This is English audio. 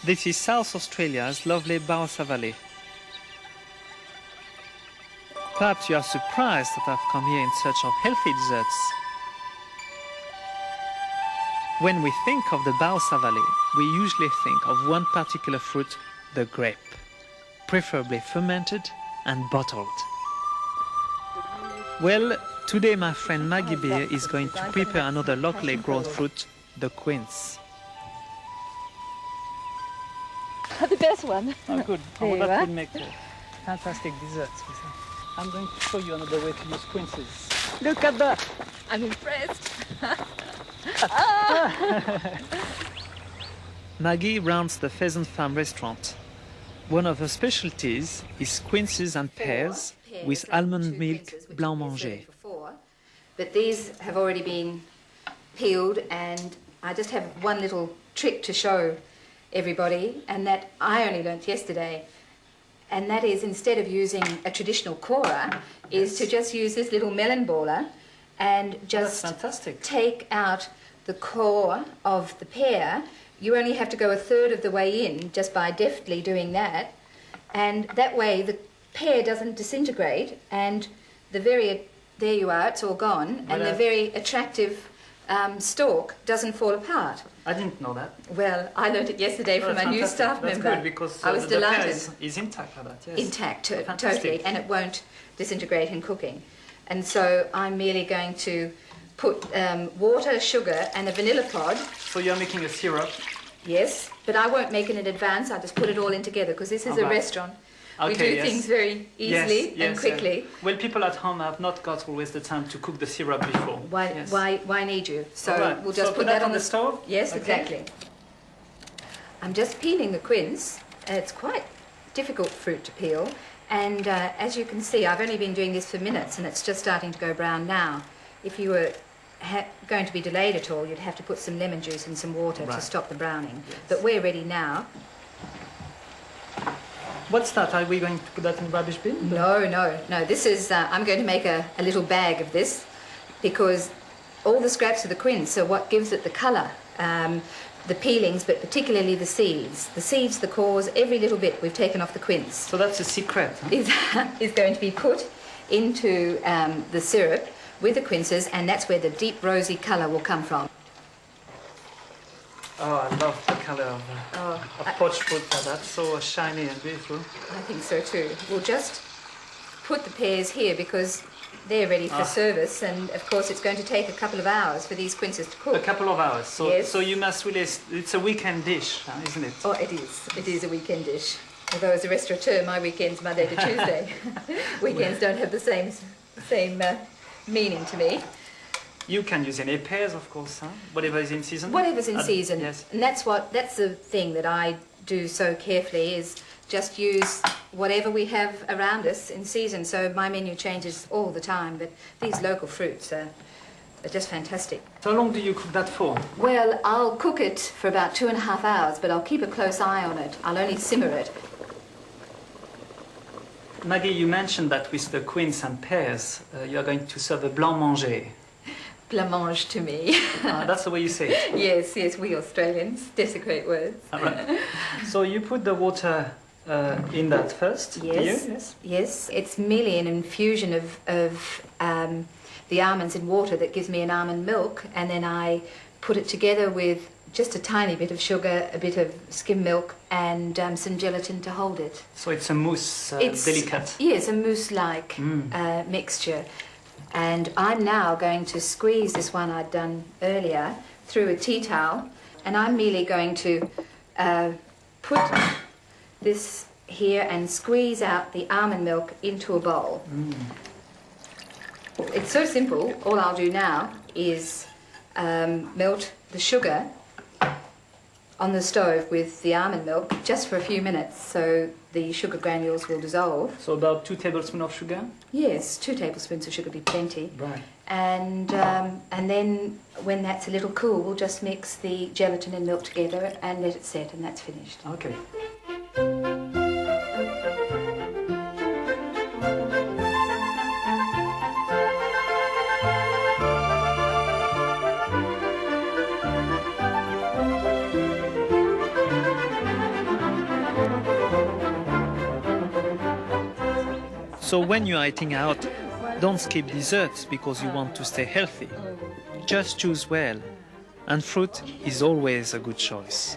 This is South Australia's lovely Barossa Valley. Perhaps you are surprised that I've come here in search of healthy desserts. When we think of the Barossa Valley, we usually think of one particular fruit, the grape, preferably fermented and bottled. Well, today my friend Maggie Beer is going to prepare another locally grown fruit, the quince. The best one. Oh, good. There Oh, you that are. would make fantastic desserts. I'm going to show you another way to use quinces. Look at that. I'm impressed. Maggie runs the Pheasant Farm restaurant. One of her specialties is quinces and pears with almond milk blancmange. But these have already been peeled, and I just have one little trick to show everybody, and that I only learnt yesterday, and that is, instead of using a traditional corer, is to just use this little melon baller and just take out the core of the pear. You only have to go a third of the way in just by deftly doing that, and that way the pear doesn't disintegrate, and there you are, it's all gone, and the very attractive stalk doesn't fall apart. I didn't know that. Well, I learned it yesterday from a new staff member. That's good, because I was the delighted. pear is intact like that. Yes. Intact, totally, and it won't disintegrate in cooking. And so I'm merely going to put water, sugar, and a vanilla pod. So you're making a syrup. Yes, but I won't make it in advance. I'll just put it all in together, because this is a restaurant. We do things very easily and quickly. Well, people at home have not got always the time to cook the syrup before. Why need you? So we'll just put that on the stove? Yes, exactly. I'm just peeling the quince. It's quite difficult fruit to peel. And as you can see, I've only been doing this for minutes, and it's just starting to go brown now. If you were going to be delayed at all, you'd have to put some lemon juice and some water to stop the browning. Yes. But we're ready now. What's that? Are we going to put that in the rubbish bin? No. This is, I'm going to make a little bag of this, because all the scraps of the quince are what gives it the colour. The peelings, but particularly the seeds. The seeds, the cores, every little bit we've taken off the quince. So that's a secret, huh? is going to be put into the syrup with the quinces, and that's where the deep rosy colour will come from. Oh, I love the colour of poached fruit. That's so shiny and beautiful. I think so too. We'll just put the pears here because they're ready for service, and of course it's going to take a couple of hours for these quinces to cook. A couple of hours. So, yes. So you must really, it's a weekend dish, isn't it? Oh, it is. It is a weekend dish. Although as a restaurateur, my weekend's Monday to Tuesday. Weekends don't have the same meaning to me. You can use any pears, of course, huh? Whatever is in season. Whatever's in season. Yes. And that's the thing that I do so carefully, is just use whatever we have around us in season. So my menu changes all the time, but these local fruits are just fantastic. So how long do you cook that for? Well, I'll cook it for about 2.5 hours, but I'll keep a close eye on it. I'll only simmer it. Maggie, you mentioned that with the quince and pears, you are going to serve a blancmange. Blancmange to me. That's the way you say it. Yes, we Australians desecrate words. All right. So you put the water in that first? Yes. It's merely an infusion of the almonds in water that gives me an almond milk, and then I put it together with just a tiny bit of sugar, a bit of skim milk, and some gelatin to hold it. So it's a mousse, delicate. Yes, a mousse-like mixture. And I'm now going to squeeze this one I'd done earlier through a tea towel, and I'm merely going to put this here and squeeze out the almond milk into a bowl. It's so simple. All I'll do now is melt the sugar on the stove with the almond milk just for a few minutes, so the sugar granules will dissolve. So about 2 tablespoons of sugar? Yes, 2 tablespoons of sugar would be plenty. Right. And then when that's a little cool, we'll just mix the gelatin and milk together and let it set, and that's finished. Okay. So when you're eating out, don't skip desserts because you want to stay healthy. Just choose well, and fruit is always a good choice.